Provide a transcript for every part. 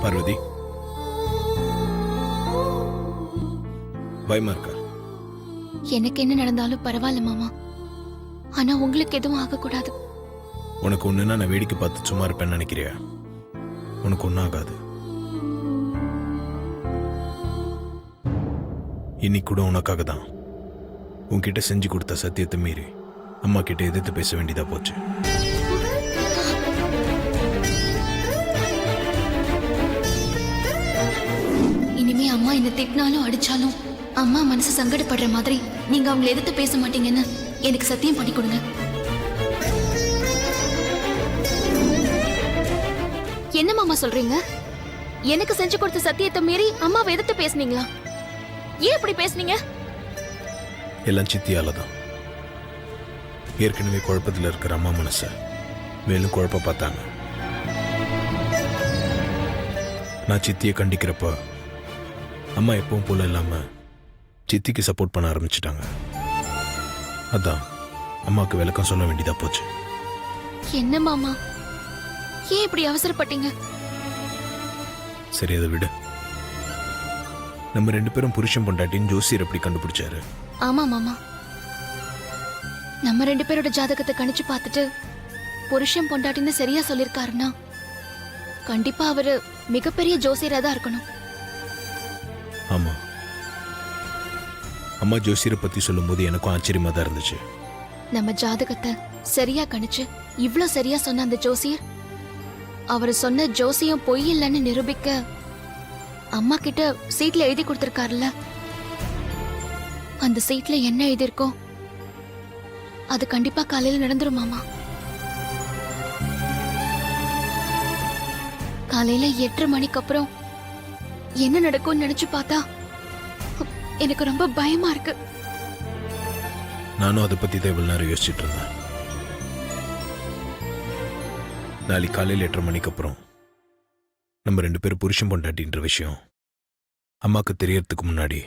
பார்வதி, பயமா இருக்கா? எனக்கு என்ன நடந்தாலும் பரவாயில்ல மாமா. ஆனா உங்களுக்கு எதுவும் ஆகக்கூடாது. உனக்கு ஒண்ணுன்னா நான் வேடிக்கை பார்த்து சும்மா இருப்பேன்னு நினைக்கிறியா? உனக்கு ஒன்றும் ஆகாது. இன்னைக்கு கூட உனக்காக தான் உன்கிட்ட செஞ்சு கொடுத்த சத்தியத்தை மீறி அம்மா கிட்ட எதிர்த்து பேச வேண்டியதா போச்சு. இனிமே அம்மா என்ன திட்டினாலும் அடிச்சாலும் அம்மா மனசு சங்கடப்படுற மாதிரி நீங்க அவங்களை எதிர்த்து பேச மாட்டீங்கன்னு எனக்கு சத்தியம் பண்ணி கொடுங்க. என்ன மாமா சொல்றீங்க? எனக்கு செஞ்சு கொடுத்த சத்தியத்தை மீறி அம்மாவை எதிர்த்து பேசுனீங்களா? ஏன் இப்படி பேசுனீங்க? எல்லாம் சித்தியால தான். ஏற்கனவே குழப்பத்தில் இருக்கிற அம்மா மனச மேலும் குழப்ப பார்த்தாங்க. நான் சித்தியை கண்டிக்கிறப்ப அம்மா எப்பவும் போல இல்லாம சித்திக்கு சப்போர்ட் பண்ண ஆரம்பிச்சிட்டாங்க. அதான் அம்மாவுக்கு விளக்கம் சொல்ல வேண்டியதா போச்சு. என்ன மாமா, ஏன் இப்படி அவசரப்பட்டீங்க? சரி, அதை விடு. நம்ம 2 பேரும் புருஷன் பொண்டாட்டின்னு ஜோசியர் எப்படி கண்டுபிடிச்சாரு? ஆமா மாமா, நம்ம 2 பேரோட ஜாதகத்தை கணிச்சு பார்த்துட்டு புருஷன் பொண்டாட்டின்னு சரியா சொல்லிருக்காருன்னா கண்டிப்பா அவரு மிகப்பெரிய ஜோசியரா தான் இருக்கணும். ஆமா, அம்மா ஜோசியரை பத்தி சொல்லும் போது எனக்கும் ஆச்சரியமா தான் இருந்துச்சு. நம்ம ஜாதகத்தை சரியா கணிச்சு இவ்ளோ சரியா சொன்ன அந்த ஜோசியர் அவர் சொன்ன ஜோசியம் பொய் இல்லைன்னு நிரூபிக்க அம்மா கிட்ட சீட்ல எழுதி கொடுத்திருக்காருல்ல. அந்த சீட்ல என்ன எழுதியிருக்கோ அது கண்டிப்பா காலையில நடந்துரும் மாமா. காலையில 8:30 மணிக்கு அப்புறம் என்ன நடக்கும்னு நினைச்சு பார்த்தா எனக்கு ரொம்ப பயமா இருக்கு. நானும் அதை பத்தி தான் இவ்வளவு நேரம் யோசிச்சுட்டு இருந்தேன். நாளைக்கு காலையில் 8:30 மணிக்கு அப்புறம் நம்ம 2 பேரும் புருஷன் பொண்டாட்டின்ற விஷயம் அம்மாக்கு தெரியறதுக்கு முன்னாடி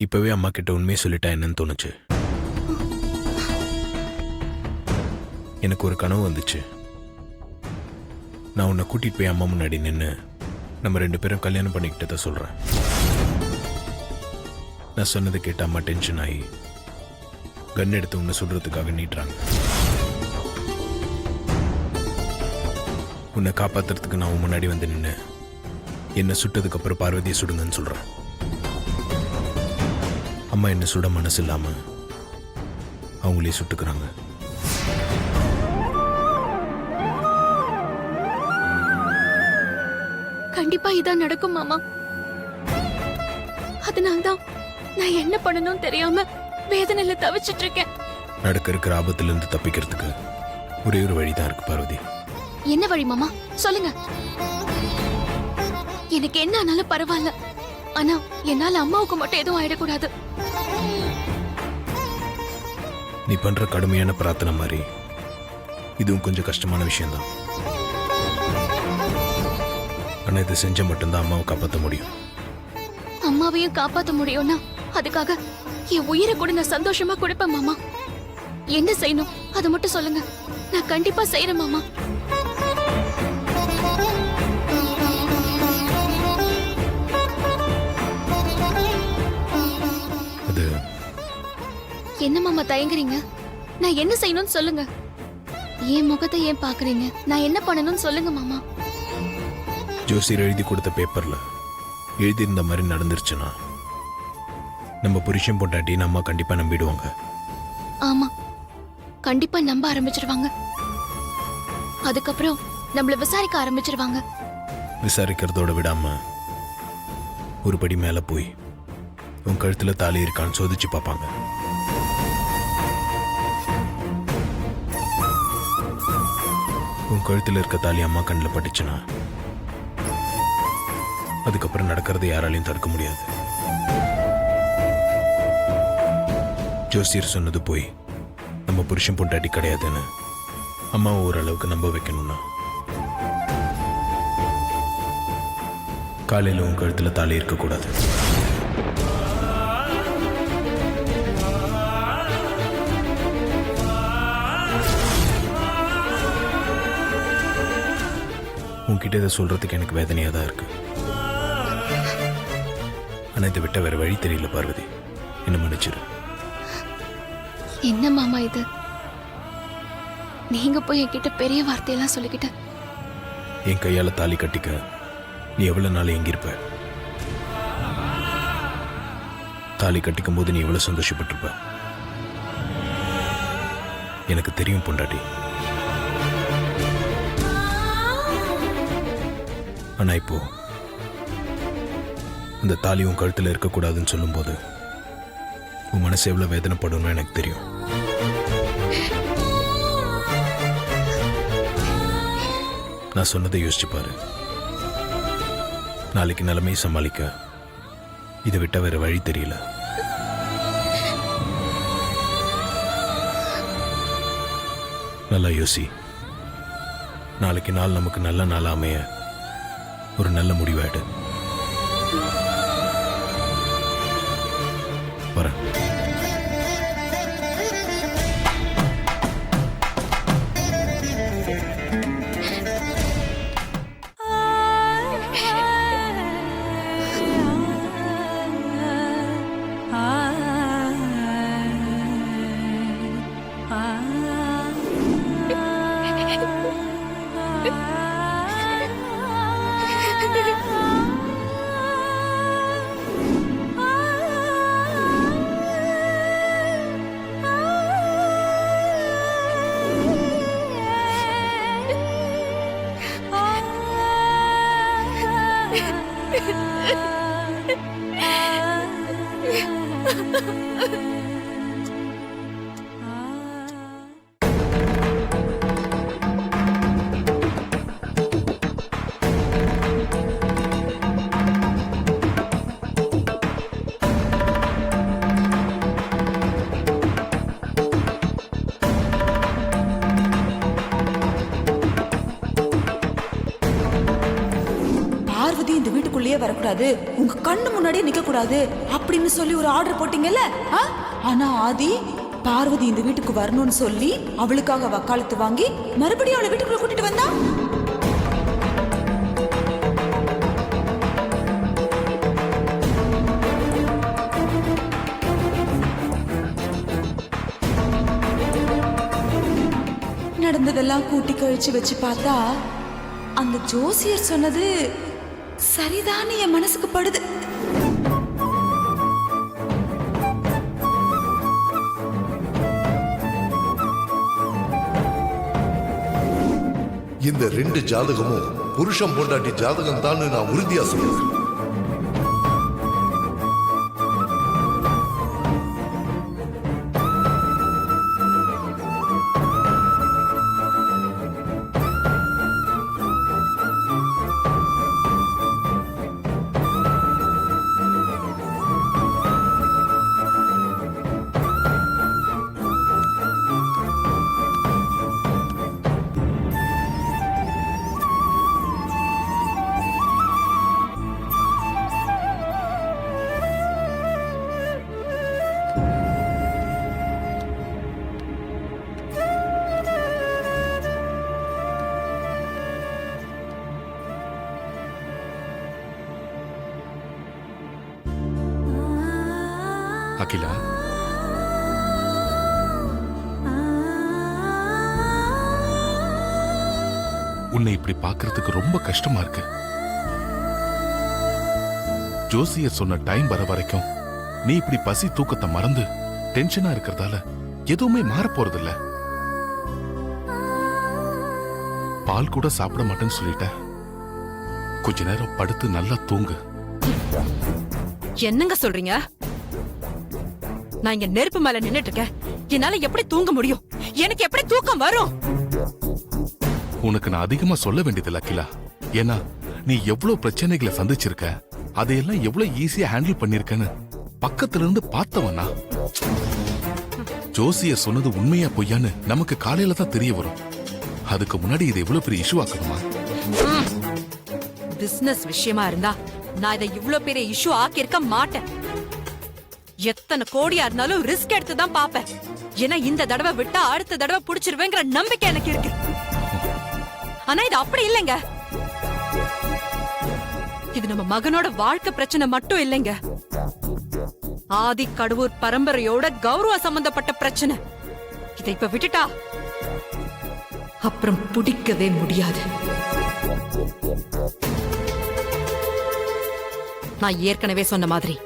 இப்பவே அம்மா கிட்ட உண்மையை சொல்லிட்டா என்னன்னு தோணுச்சு. எனக்கு ஒரு கனவு வந்துச்சு. நான் உன்னை கூட்டிட்டு போய் அம்மா முன்னாடி நின்று நம்ம 2 பேரும் கல்யாணம் பண்ணிக்கிட்டத சொல்றேன். நான் சொன்னதை கேட்ட அம்மா டென்ஷன் ஆகி கன் எடுத்து உன்னை சொல்றதுக்காக நீட்டுறாங்க. உன்னை காப்பாத்துறதுக்கு நான் முன்னாடி வந்து நின்று என்னை சுட்டதுக்கு அப்புறம் பார்வதியை சுடுங்கன்னு சொல்றேன். அம்மா என்ன சுட மனசு இல்லாம அவங்களே சுட்டுக்கிறாங்க. கண்டிப்பா இதான் நடக்கும் மாமா. அதனால்தான் நான் என்ன பண்ணணும்னு தெரியாம வேதனையில தவிச்சிட்டு இருக்கேன். நடக்க இருக்கிற ஆபத்துல இருந்து தப்பிக்கிறதுக்கு ஒரே ஒரு வழிதான் இருக்கு பார்வதி. என்ன வழி மாமா, சொல்லுங்க. எனக்கு என்ன ஆனாலும் பரவாயில்ல, ஆனா என்னால அம்மாவுக்கு மட்டும் எதுவும் ஆயிடக்கூடாது. நீ பண்ற கடுமையான பிரார்த்தனை மாதிரி இதுவும் கொஞ்சம் கஷ்டமான விஷயம்தான். ஆனா இதை செஞ்ச மட்டும்தான் அம்மாவை காப்பாற்ற முடியும். அம்மாவையும் காப்பாற்ற முடியும்னா அதுக்காக என் உயிரை கூட நான் சந்தோஷமா கொடுப்பேன் மாமா. என்ன செய்யணும் அதை மட்டும் சொல்லுங்க, நான் கண்டிப்பா செய்யறேன் மாமா. அது என்ன மாமா தயங்குறீங்க? நான் என்ன செய்யணும்னு சொல்லுங்க. என் முகத்தை ஏன் பாக்குறீங்க? நான் என்ன பண்ணணும்னு சொல்லுங்க மாமா. ஜோசியர் எழுதி கொடுத்த பேப்பர்ல எழுதி இருந்த மாதிரி நடந்துருச்சுன்னா நம்ம புருஷன் பொண்டாட்டின்னு அம்மா கண்டிப்பா நம்பிடுவாங்க. ஆமா, கண்டிப்பா நம்ப ஆரம்பிச்சிருவாங்க. அதுக்கப்புறம் நம்மள விசாரிக்க ஆரம்பிச்சிருவாங்க. விசாரிக்கிறதோட விடாம ஒரு படி மேல போய் உன் கழுத்துல தாலி இருக்கான்னு சோதிச்சு பார்ப்பாங்க. உன் கழுத்துல இருக்க தாலி அம்மா கண்ணில் பட்டுச்சுன்னா அதுக்கப்புறம் நடக்கிறது யாராலையும் தடுக்க முடியாது. ஜோசியர் சொன்னது போய் நம்ம புருஷன் பொண்டாட்டி கிடையாதுன்னு அம்மாவை ஓரளவுக்கு நம்ப வைக்கணும்னா காலையில் உன் கழுத்துல தாலி இருக்கக்கூடாது. உன்கிட்ட இதை சொல்றதுக்கு எனக்கு வேதனையாக தான் இருக்கு. ஆனால் இதை விட்ட வேற வழி தெரியல பார்வதி. என்ன மன்னிச்சிரு. என்ன மாமா இது? நீங்க போய் என்கிட்ட பெரிய வார்த்தையெல்லாம் சொல்லிக்கிட்ட. என் கையால் தாலி கட்டிக்க நீ எவ்வளோ நாள் எங்கிருப்ப? தாலி கட்டிக்கும் போது நீ எவ்வளோ சந்தோஷப்பட்டிருப்ப? எனக்கு தெரியும் பொண்டாட்டி. ஆனா இப்போ அந்த தாலி உன் கழுத்தில் இருக்கக்கூடாதுன்னு சொல்லும்போது உன் மனசு எவ்வளோ வேதனைப்படும்னு எனக்கு தெரியும். நான் சொன்னதை யோசிச்சு பாரு. நாளைக்கு நிலைமையை சமாளிக்க இதை விட்ட வேற வழி தெரியல. நல்லா யோசி. நாளைக்கு நாள் நமக்கு நல்ல நாள் அமைய ஒரு நல்ல முடிவாயிடு. வரேன். இந்த வீட்டுக்குள்ளேயே வரக்கூடாது, உங்க கண்ணு முன்னாடியே நிக்க கூடாது அப்படின்னு சொல்லி ஒரு ஆர்டர் போட்டீங்கல்ல. ஆனா ஆதி பார்வதி இந்த வீட்டுக்கு வரணும்னு சொல்லி அவளுக்காக வக்காலத்து வாங்கி மறுபடியும் அவளை வீட்டுக்குள்ள கூட்டிட்டு வந்தா. நடந்ததெல்லாம் கூட்டி கழிச்சு வச்சு பார்த்தா அந்த ஜோசியர் சொன்னது சரிதான் என் மனசுக்கு படுது. இந்த 2 ஜாதகமும் புருஷன் பொண்டாட்டி ஜாதகம் தான் நான் உறுதியா சொல்றேன். அகிலா, உன்னை இப்படி பார்க்கிறதுக்கு ரொம்ப கஷ்டமா இருக்கு. ஜோசியர் சொன்ன டைம் வர வரைக்கும் நீ இப்படி பசி தூக்கத்தை மறந்து டென்ஷனா இருக்கிறதால எதுவுமே மாற போறதில்ல. பால் கூட சாப்பிட மாட்டேன்னு சொல்லிட்ட. கொஞ்ச நேரம் படுத்து நல்லா தூங்கு. என்னங்க சொல்றீங்க? நான் இங்க நெருப்பு மேல நின்னுட்டு இருக்கேன். என்னால எப்படி தூங்க முடியும்? எனக்கு எப்படி தூக்கம் வரும்? உனக்கு நான் அதிகமா சொல்ல வேண்டியதில்ல அகிலா. ஏன்னா நீ எவ்வளவு பிரச்சனைகளை சந்திச்சிருக்க, அதையெல்லாம் எவ்வளவு ஈஸியா ஹேண்டில் பண்ணிருக்கன்னு பக்கத்துல இருந்து பார்த்தவனா. ஜோசியர் சொன்னது உண்மையா பொய்யான்னு நமக்கு காலையில தான் தெரிய வரும். அதுக்கு முன்னாடி இதை இவ்வளவு பெரிய இஷ்யூ ஆக்கணுமா? பிசினஸ் விஷயமா இருந்தா நான் இதை இவ்ளோ பெரிய இஷ்யூ ஆக்கியிருக்க மாட்டேன். எத்தனை கோடியா இருந்தாலும் ரிஸ்க் எடுத்து தான் பாப்பேன். ஏன்னா இந்த தடவை விட்டா அடுத்த தடவை புடிச்சிருவேங்கிற நம்பிக்கை எனக்கு இருக்கு. ஆனா இது அப்படி இல்லைங்க. இது நம்ம மகனோட வாழ்க்கை பிரச்சனை மட்டும் இல்லைங்க. ஆதி கடவுர் பரம்பரையோட கௌரவ சம்பந்தப்பட்ட பிரச்சனை. இதை இப்ப விட்டுட்டா அப்புறம் பிடிக்கவே முடியாது. நான் ஏற்கனவே சொன்ன மாதிரி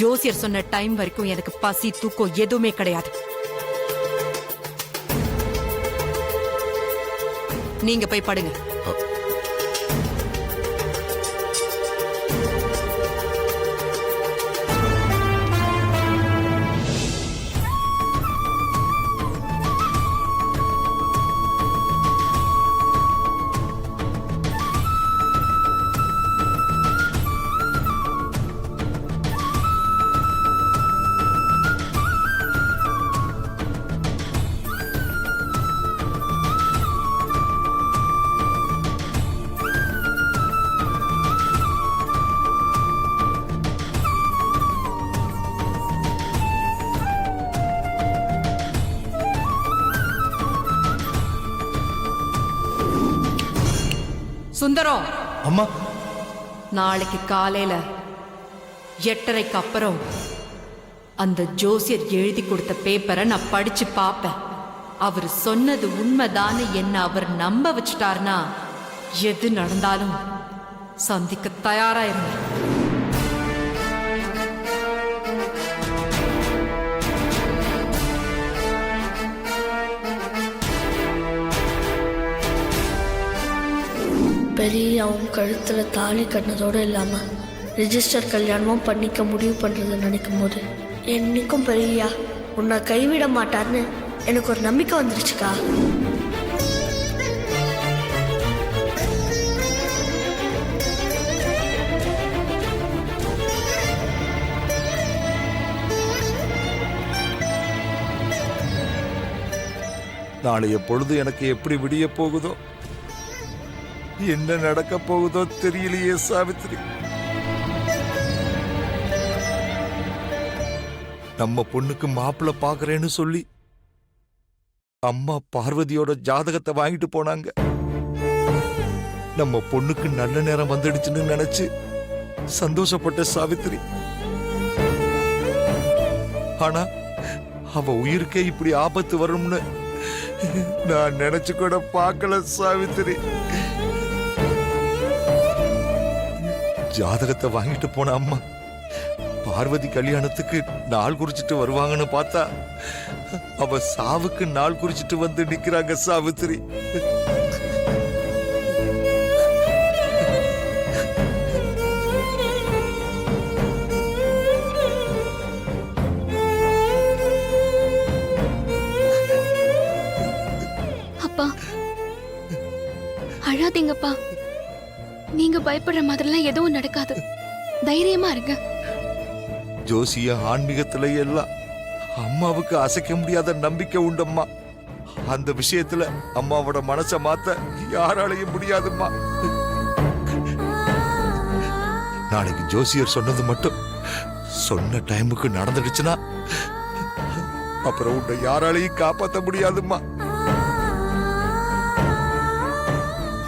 ஜோசியர் சொன்ன டைம் வரைக்கும் எனக்கு பசி தூக்கம் எதுவுமே கிடையாது. நீங்க போய் படுங்க. சுந்தரம், அம்மா, நாளைக்கு காலையில 8:30க்கு அப்புறம் அந்த ஜோசியர் எழுதி கொடுத்த பேப்பரை நான் படிச்சு பார்ப்பேன். அவர் சொன்னது உண்மைதான்னு என்ன அவர் நம்ப வச்சுட்டார்னா எது நடந்தாலும் சந்திக்க தயாரா இருந்தேன். பெரியவும் கழுத்துல தாலி கட்டினதோடு இல்லாம ரிஜிஸ்டர் கல்யாணமும் பண்ணிக்க முடிவு பண்றதை நினைக்கும் போது என்னைக்கும் பெரியா உன்னை கைவிட மாட்டார்னு எனக்கு ஒரு நம்பிக்கை வந்துருச்சுக்கா. நாளைய பொழுது எனக்கு எப்படி விடிய போகுதோ, என்ன நடக்க போகுதோ தெரியலையே சாவித்திரி. நம்ம பொண்ணுக்கு மாப்பிள்ளை பாக்குறேன்னு சொல்லி அம்மா பார்வதியோட ஜாதகத்தை வாங்கிட்டு போனாங்க. நம்ம பொண்ணுக்கு நல்ல நேரம் வந்துடுச்சுன்னு நினைச்சு சந்தோஷப்பட்ட சாவித்திரி. ஆனா அவ உயிருக்கே இப்படி ஆபத்து வரும்னு நான் நினைச்சு கூட பார்க்கல சாவித்திரி. ஜாதகத்தை வாங்கிட்டு போன அம்மா பார்வதி கல்யாணத்துக்கு நாள் குறிச்சிட்டு வருவாங்கன்னு பார்த்தா அவ சாவுக்கு நாள் குறிச்சிட்டு வந்து நிக்கிறாங்க சாவித்திரி. அப்பா அழாதீங்கப்பா. நீங்க பயப்படுற மாதிரிலாம் எதுவும் நடக்காது. தைரியமா இருங்க. ஜோசிய ஆன்மீகத்துல எல்லாம் அம்மாவுக்கு அசைக்க முடியாத நம்பிக்கை உண்டம்மா. அந்த விஷயத்துல அம்மாவோட மனசை மாத்த யாராலையும் முடியாதும்மா. நாளைக்கு ஜோசியர் சொன்னது மட்டும் சொன்ன டைமுக்கு நடந்துடுச்சுன்னா அப்புறம் உன்னை யாராலையும் காப்பாற்ற முடியாதும்மா.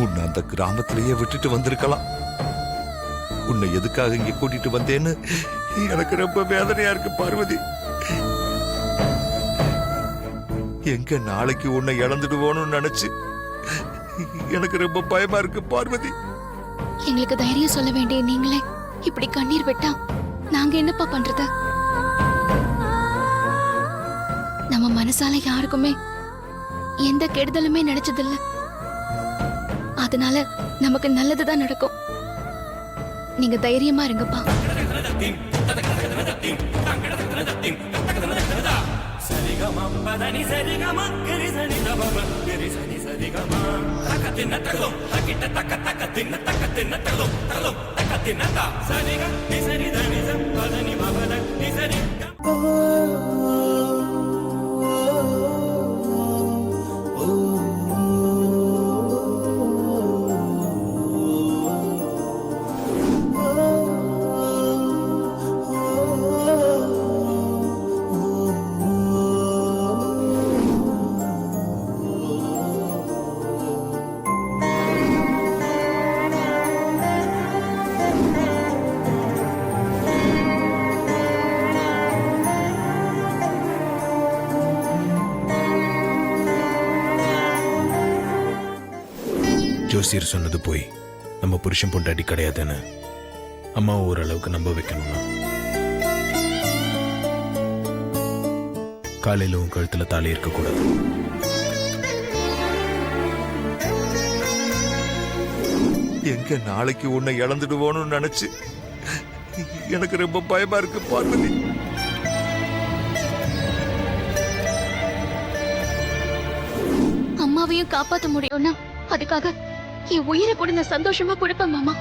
உன்னை அந்த கிராமத்திலேயே விட்டுட்டு வந்திருக்கலாம். உன்னை எதுக்காக இங்க கூட்டிட்டு வந்தேன்னு எனக்கு ரொம்ப வேதனையா இருக்கு பார்வதி. எங்க நாளைக்கு உன்னை இழந்துடுவோன்னு நினைச்சு எனக்கு ரொம்ப பயமா இருக்கு பார்வதி. எங்களுக்கு தைரியம் சொல்ல வேண்டிய நீங்களே இப்படி கண்ணீர் விட்டா நாங்க என்னப்பா பண்றது? நம்ம மனசால யாருக்குமே எந்த கெடுதலுமே நினைச்சதில்ல. அதனால நமக்கு நல்லதுதான் நடக்கும். நீங்க தைரியமா இருங்கப்பா. ஜோசியர் சொன்னது போய் நம்ம புருஷன் பொண்டாட்டி கிடையாதுன்னு அம்மா ஓரளவுக்கு நம்ப வைக்கணும்னா காலையில உன் கழுத்துல தாலி இருக்கக்கூடாது. எங்க நாளைக்கு உன்னை இழந்துடுவோன்னு நினைச்சு எனக்கு ரொம்ப பயமா இருக்கு பார்வதி. அம்மாவையும் காப்பாத்த முடியும்னா அதுக்காக என் உயிரை கூட நான் சந்தோஷமா கொடுப்பேன் மாமா.